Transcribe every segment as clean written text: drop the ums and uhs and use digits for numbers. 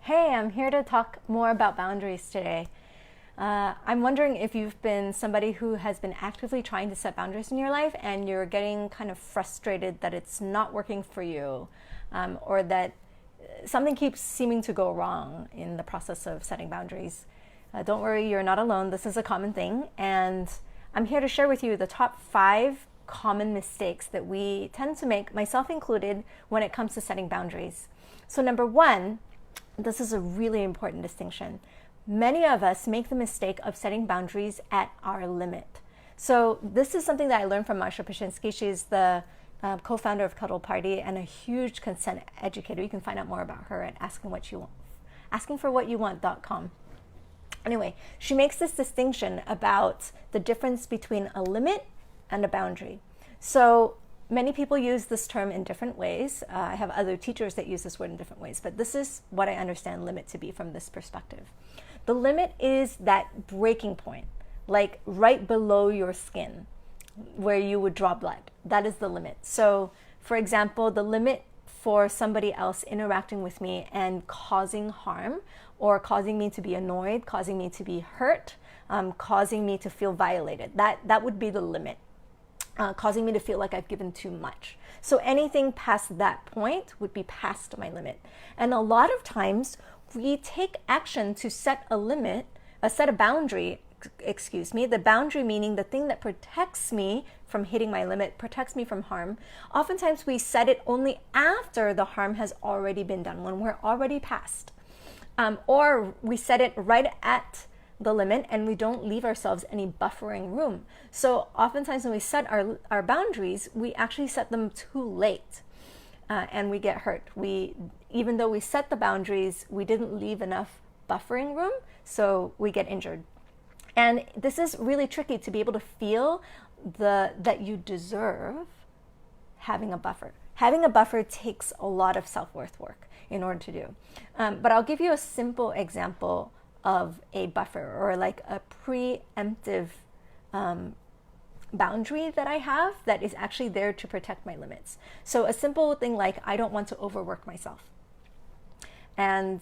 Hey, I'm here to talk more about boundaries today. I'm wondering if you've been somebody who has been actively trying to set boundaries in your life and you're getting kind of frustrated that it's not working for you, or that something keeps seeming to go wrong in the process of setting boundaries. Don't worry, you're not alone. This is a common thing. And I'm here to share with you the top 5 common mistakes that we tend to make, myself included, when it comes to setting boundaries. So number 1, this is a really important distinction. Many of us make the mistake of setting boundaries at our limit. So this is something that I learned from Marsha Pashinsky. She's the co-founder of Cuddle Party and a huge consent educator. You can find out more about her at askingforwhatyouwant.com. Anyway, she makes this distinction about the difference between a limit and a boundary. So many people use this term in different ways. I have other teachers that use this word in different ways, but this is what I understand limit to be from this perspective. The limit is that breaking point, like right below your skin, where you would draw blood. That is the limit. So, for example, the limit for somebody else interacting with me and causing harm, or causing me to be annoyed, causing me to be hurt, causing me to feel violated. That would be the limit. Causing me to feel like I've given too much. So anything past that point would be past my limit. And a lot of times we take action to set a limit, set a boundary, the boundary meaning the thing that protects me from hitting my limit, protects me from harm. Oftentimes we set it only after the harm has already been done, when we're already past. Or we set it right at the limit and we don't leave ourselves any buffering room. So oftentimes when we set our boundaries, we actually set them too late, and we get hurt. Even though we set the boundaries, we didn't leave enough buffering room, so we get injured. And this is really tricky, to be able to feel that you deserve having a buffer. Having a buffer takes a lot of self-worth work in order to do. But I'll give you a simple example of a buffer, or like a preemptive boundary that I have that is actually there to protect my limits. So a simple thing like, I don't want to overwork myself. And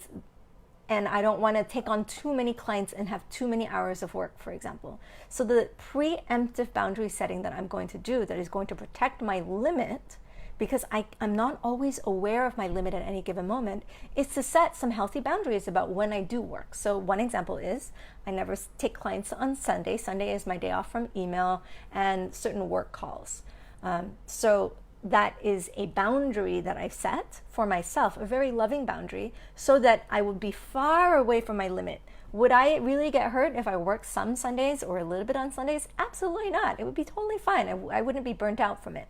I don't want to take on too many clients and have too many hours of work, for example. So the preemptive boundary setting that I'm going to do that is going to protect my limit, because I'm not always aware of my limit at any given moment, is to set some healthy boundaries about when I do work. So one example is, I never take clients on Sunday. Sunday is my day off from email and certain work calls. So that is a boundary that I've set for myself, a very loving boundary, so that I would be far away from my limit. Would I really get hurt if I worked some Sundays or a little bit on Sundays? Absolutely not. It would be totally fine. I wouldn't be burnt out from it.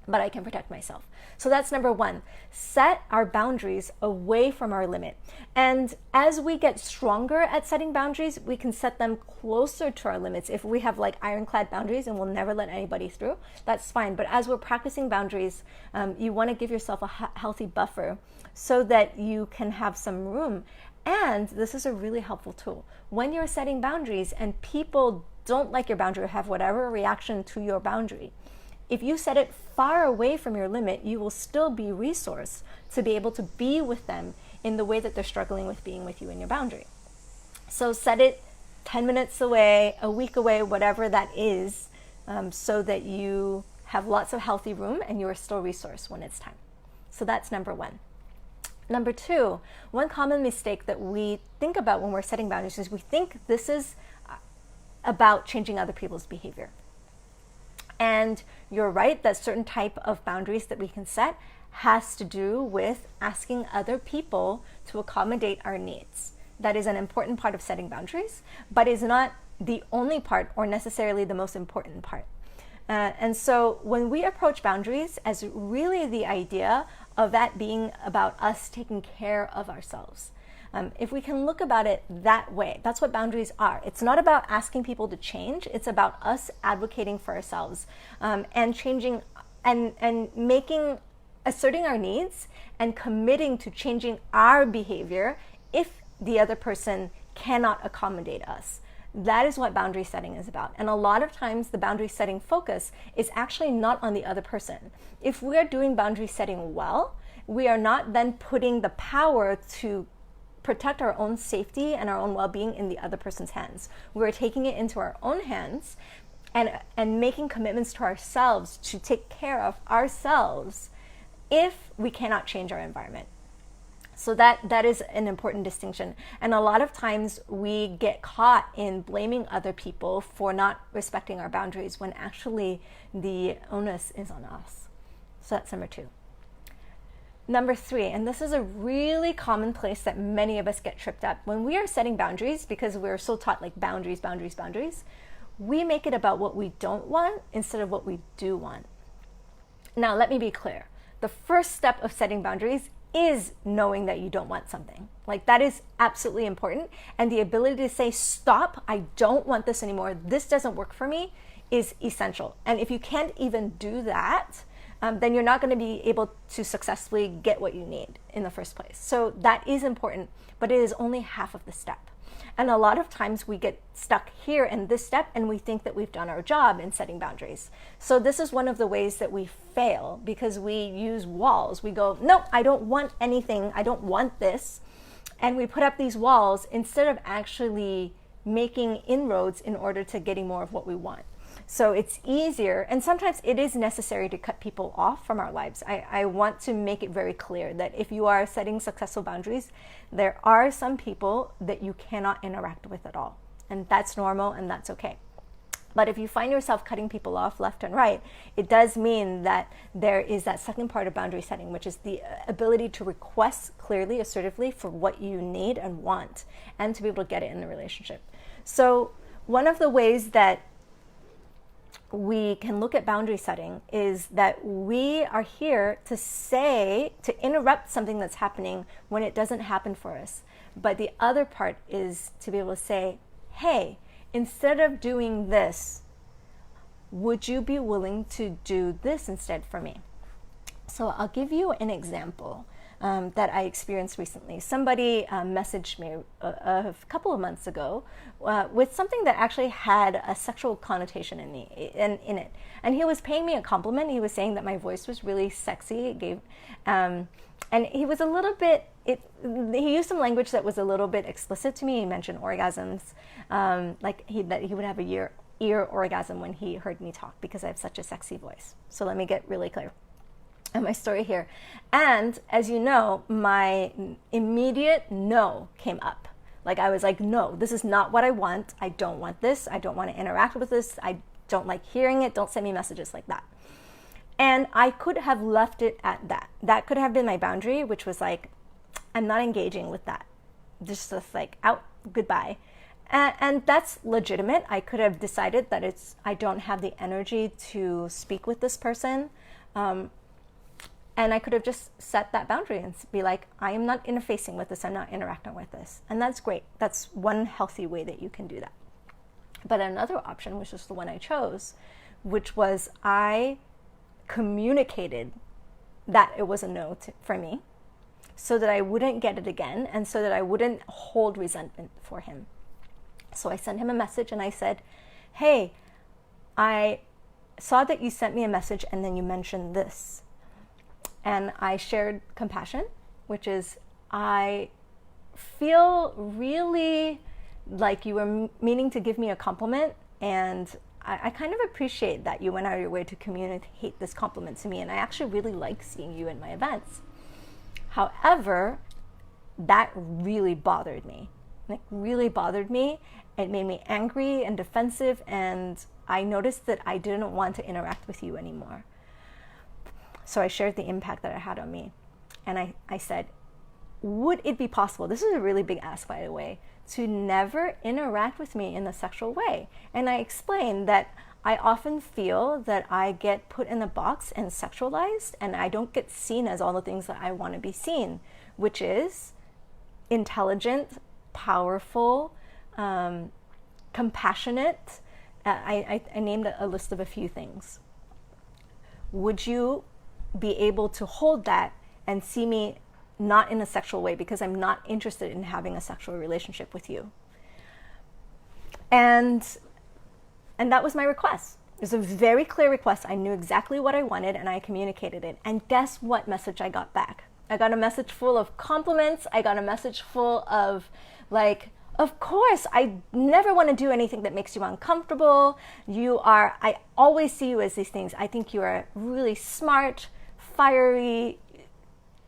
But I can protect myself. So that's number 1. Set our boundaries away from our limit. And as we get stronger at setting boundaries, we can set them closer to our limits. If we have like ironclad boundaries and we'll never let anybody through, that's fine. But as we're practicing boundaries, you want to give yourself a healthy buffer so that you can have some room. And this is a really helpful tool. When you're setting boundaries and people don't like your boundary or have whatever reaction to your boundary, if you set it far away from your limit, you will still be resourced to be able to be with them in the way that they're struggling with being with you in your boundary. So set it 10 minutes away, a week away, whatever that is, so that you have lots of healthy room and you are still resourced when it's time. So that's number 1. Number 2, one common mistake that we think about when we're setting boundaries is we think this is about changing other people's behavior. And you're right that certain type of boundaries that we can set has to do with asking other people to accommodate our needs. That is an important part of setting boundaries, but is not the only part or necessarily the most important part. And so when we approach boundaries as really the idea of that being about us taking care of ourselves, if we can look about it that way, that's what boundaries are. It's not about asking people to change. It's about us advocating for ourselves, and changing and asserting our needs and committing to changing our behavior if the other person cannot accommodate us. That is what boundary setting is about. And a lot of times the boundary setting focus is actually not on the other person. If we are doing boundary setting well, we are not then putting the power to protect our own safety and our own well-being in the other person's hands. We're taking it into our own hands and making commitments to ourselves to take care of ourselves if we cannot change our environment. So that is an important distinction. And a lot of times we get caught in blaming other people for not respecting our boundaries when actually the onus is on us. So that's number 2. Number 3, and this is a really common place that many of us get tripped up. When we are setting boundaries, because we're so taught like boundaries, we make it about what we don't want instead of what we do want. Now, let me be clear. The first step of setting boundaries is knowing that you don't want something. Like, that is absolutely important. And the ability to say, stop, I don't want this anymore, this doesn't work for me, is essential. And if you can't even do that, then you're not going to be able to successfully get what you need in the first place. So that is important, but it is only half of the step. And a lot of times we get stuck here in this step and we think that we've done our job in setting boundaries. So this is one of the ways that we fail, because we use walls. We go, no, I don't want anything. I don't want this. And we put up these walls instead of actually making inroads in order to getting more of what we want. So it's easier, and sometimes it is necessary to cut people off from our lives. I want to make it very clear that if you are setting successful boundaries, there are some people that you cannot interact with at all. And that's normal and that's okay. But if you find yourself cutting people off left and right, it does mean that there is that second part of boundary setting, which is the ability to request clearly, assertively for what you need and want, and to be able to get it in the relationship. So one of the ways that we can look at boundary setting is that we are here to interrupt something that's happening when it doesn't happen for us. But the other part is to be able to say, hey, instead of doing this, would you be willing to do this instead for me? So I'll give you an example that I experienced recently. Somebody messaged me a couple of months ago with something that actually had a sexual connotation in it. And he was paying me a compliment. He was saying that my voice was really sexy. And he was a little bit, he used some language that was a little bit explicit to me. He mentioned orgasms, that he would have a ear orgasm when he heard me talk because I have such a sexy voice. So let me get really clear and my story here. And as you know, my immediate no came up. Like, I was like, no, this is not what I want. I don't want this. I don't want to interact with this. I don't like hearing it. Don't send me messages like that. And I could have left it at that. That could have been my boundary, which was like, I'm not engaging with that. Just like, out, goodbye. And that's legitimate. I could have decided that I don't have the energy to speak with this person. And I could have just set that boundary and be like, I am not interfacing with this. I'm not interacting with this. And that's great. That's one healthy way that you can do that. But another option, which is the one I chose, which was I communicated that it was a no for me so that I wouldn't get it again and so that I wouldn't hold resentment for him. So I sent him a message and I said, hey, I saw that you sent me a message and then you mentioned this. And I shared compassion, which is, I feel really like you were meaning to give me a compliment, and I kind of appreciate that you went out of your way to communicate this compliment to me, and I actually really like seeing you in my events. However, that really bothered me. It really bothered me. It made me angry and defensive, and I noticed that I didn't want to interact with you anymore. So I shared the impact that it had on me. And I said, would it be possible, this is a really big ask by the way, to never interact with me in a sexual way? And I explained that I often feel that I get put in a box and sexualized, and I don't get seen as all the things that I want to be seen, which is intelligent, powerful, compassionate. I named a list of a few things. Would you be able to hold that and see me not in a sexual way, because I'm not interested in having a sexual relationship with you? And that was my request. It was a very clear request. I knew exactly what I wanted and I communicated it. And guess what message I got back? I got a message full of compliments. I got a message full of like, of course, I never want to do anything that makes you uncomfortable. I always see you as these things. I think you are really smart, fiery,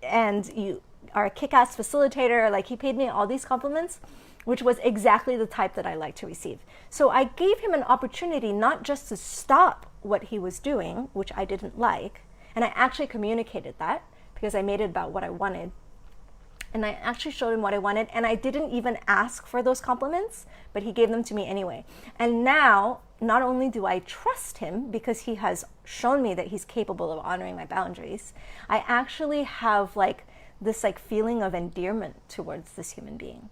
and you are a kick-ass facilitator. Like, he paid me all these compliments, which was exactly the type that I like to receive. So I gave him an opportunity not just to stop what he was doing, which I didn't like, and I actually communicated that because I made it about what I wanted. And I actually showed him what I wanted, and I didn't even ask for those compliments, but he gave them to me anyway. And now, not only do I trust him because he has shown me that he's capable of honoring my boundaries, I actually have like this like feeling of endearment towards this human being.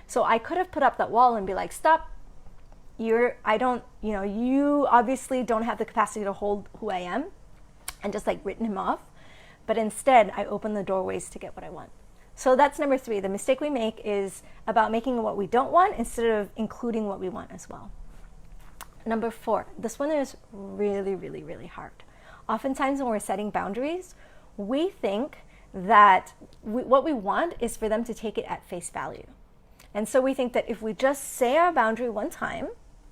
So I could have put up that wall and be like, stop, you obviously don't have the capacity to hold who I am, and just like written him off. But instead, I opened the doorways to get what I want. So that's number 3. The mistake we make is about making what we don't want instead of including what we want as well. Number 4, this one is really, really, really hard. Oftentimes when we're setting boundaries, we think that what we want is for them to take it at face value. And so we think that if we just say our boundary one time,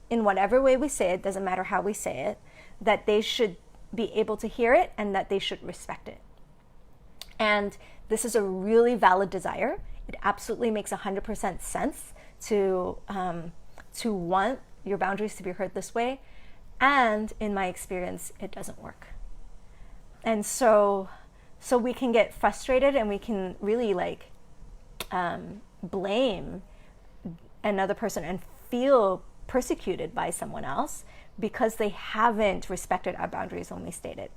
in whatever way we say it, doesn't matter how we say it, that they should be able to hear it and that they should respect it. And this is a really valid desire. It absolutely makes 100% sense to want your boundaries to be heard this way. And in my experience, it doesn't work. And so we can get frustrated and we can really like blame another person and feel persecuted by someone else because they haven't respected our boundaries when we state it.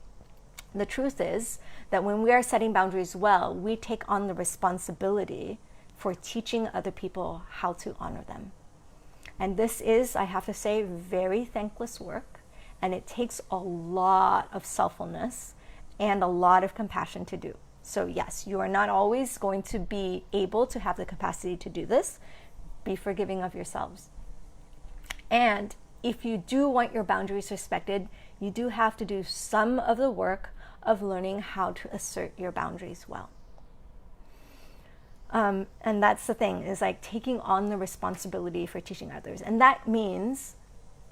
The truth is that when we are setting boundaries well, we take on the responsibility for teaching other people how to honor them. And this is, I have to say, very thankless work, and it takes a lot of selffulness and a lot of compassion to do. So yes, you are not always going to be able to have the capacity to do this. Be forgiving of yourselves. And if you do want your boundaries respected, you do have to do some of the work of learning how to assert your boundaries well. And that's the thing, is like taking on the responsibility for teaching others. And that means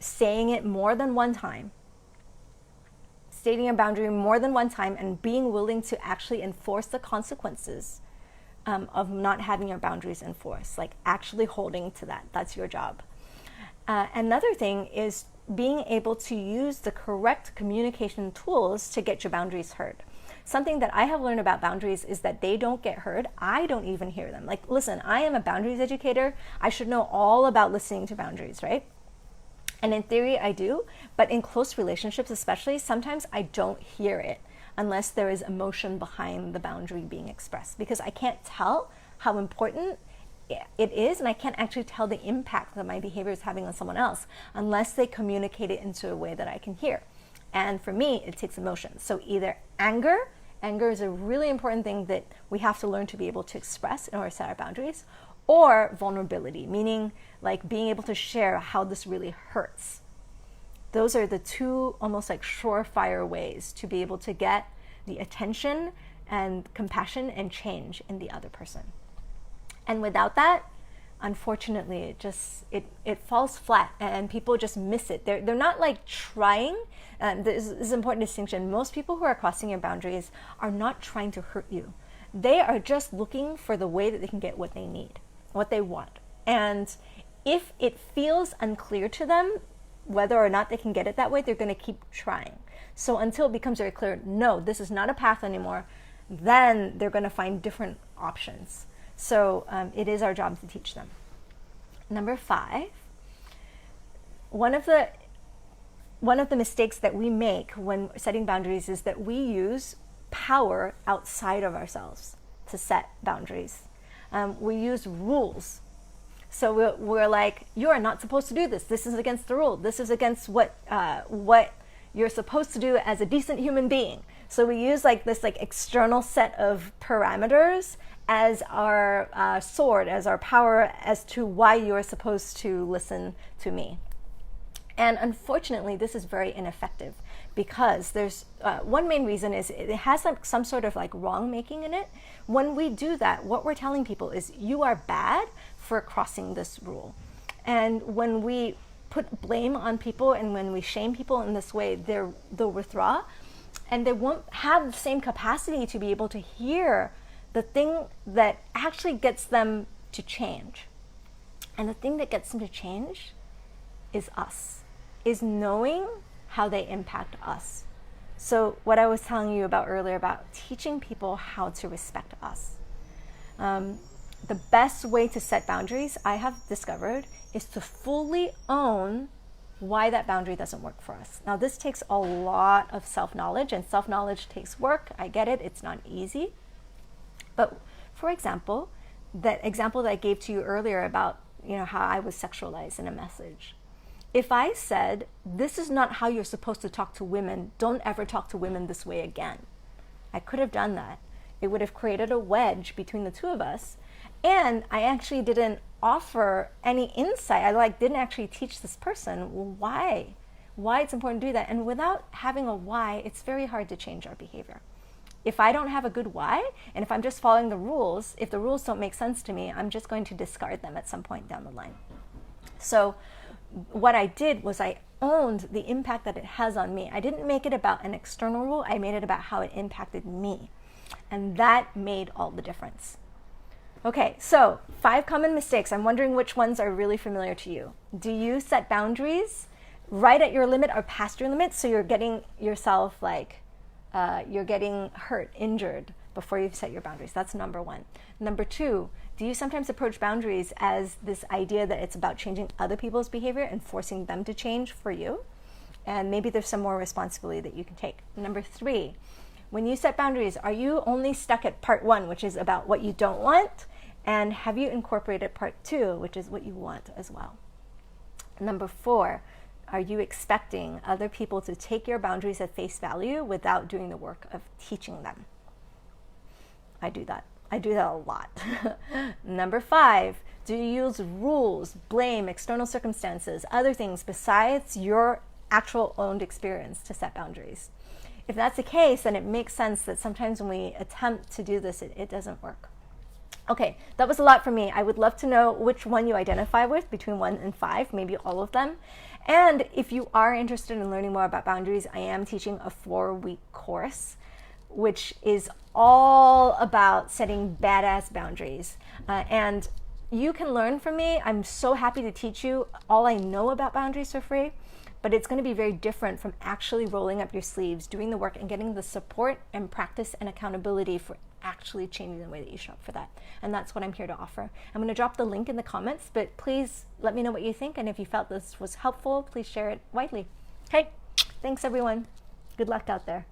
saying it more than one time, stating a boundary more than one time, and being willing to actually enforce the consequences of not having your boundaries enforced, like actually holding to that. That's your job. Another thing is being able to use the correct communication tools to get your boundaries heard. Something that I have learned about boundaries is that they don't get heard. I don't even hear them. Like, listen, I am a boundaries educator. I should know all about listening to boundaries, right? And in theory, I do. But in close relationships especially, sometimes I don't hear it unless there is emotion behind the boundary being expressed, because I can't tell how important it is, and I can't actually tell the impact that my behavior is having on someone else unless they communicate it into a way that I can hear. And for me, it takes emotion. So either anger is a really important thing that we have to learn to be able to express in order to set our boundaries, or vulnerability, meaning like being able to share how this really hurts. Those are the two almost like surefire ways to be able to get the attention and compassion and change in the other person. And without that, unfortunately, it falls flat and people just miss it. They're not like trying. This is an important distinction. Most people who are crossing your boundaries are not trying to hurt you. They are just looking for the way that they can get what they need, what they want. And if it feels unclear to them whether or not they can get it that way, they're going to keep trying. So until it becomes very clear, no, this is not a path anymore, then they're going to find different options. So it is our job to teach them. Number 5, one of the mistakes that we make when setting boundaries is that we use power outside of ourselves to set boundaries. We use rules. So we're like, you are not supposed to do this. This is against the rule. This is against what you're supposed to do as a decent human being. So we use like this like external set of parameters as our sword, as our power, as to why you're supposed to listen to me. And unfortunately, this is very ineffective because there's one main reason is it has some sort of like wrong making in it. When we do that, what we're telling people is you are bad for crossing this rule. And when we put blame on people and when we shame people in this way, they'll withdraw and they won't have the same capacity to be able to hear the thing that actually gets them to change. And the thing that gets them to change is us, is knowing how they impact us. So what I was telling you about earlier about teaching people how to respect us. The best way to set boundaries, I have discovered, is to fully own why that boundary doesn't work for us. Now, this takes a lot of self-knowledge, and self-knowledge takes work. I get it. It's not easy. But for example, that example that I gave to you earlier about, how I was sexualized in a message. If I said, this is not how you're supposed to talk to women, don't ever talk to women this way again, I could have done that. It would have created a wedge between the two of us. And I actually didn't offer any insight. I didn't actually teach this person why it's important to do that. And without having a why, it's very hard to change our behavior. If I don't have a good why, and if I'm just following the rules, if the rules don't make sense to me, I'm just going to discard them at some point down the line. So what I did was I owned the impact that it has on me. I didn't make it about an external rule. I made it about how it impacted me. And that made all the difference. Okay, so 5 common mistakes. I'm wondering which ones are really familiar to you. Do you set boundaries right at your limit or past your limit, so you're getting yourself you're getting hurt, injured before you've set your boundaries? That's number 1. Number 2, do you sometimes approach boundaries as this idea that it's about changing other people's behavior and forcing them to change for you? And maybe there's some more responsibility that you can take. Number 3, when you set boundaries, are you only stuck at part 1, which is about what you don't want? And have you incorporated part 2, which is what you want as well? Number 4, are you expecting other people to take your boundaries at face value without doing the work of teaching them? I do that. I do that a lot. Number 5, do you use rules, blame, external circumstances, other things besides your actual owned experience to set boundaries? If that's the case, then it makes sense that sometimes when we attempt to do this, it doesn't work. Okay, that was a lot for me. I would love to know which one you identify with between 1 and 5, maybe all of them. And if you are interested in learning more about boundaries, I am teaching a 4-week course, which is all about setting badass boundaries. And you can learn from me. I'm so happy to teach you all I know about boundaries for free, but it's going to be very different from actually rolling up your sleeves, doing the work, and getting the support and practice and accountability for actually changing the way that you show up for that. And that's what I'm here to offer. I'm going to drop the link in the comments, but please let me know what you think. And if you felt this was helpful, please share it widely. Okay, thanks everyone. Good luck out there.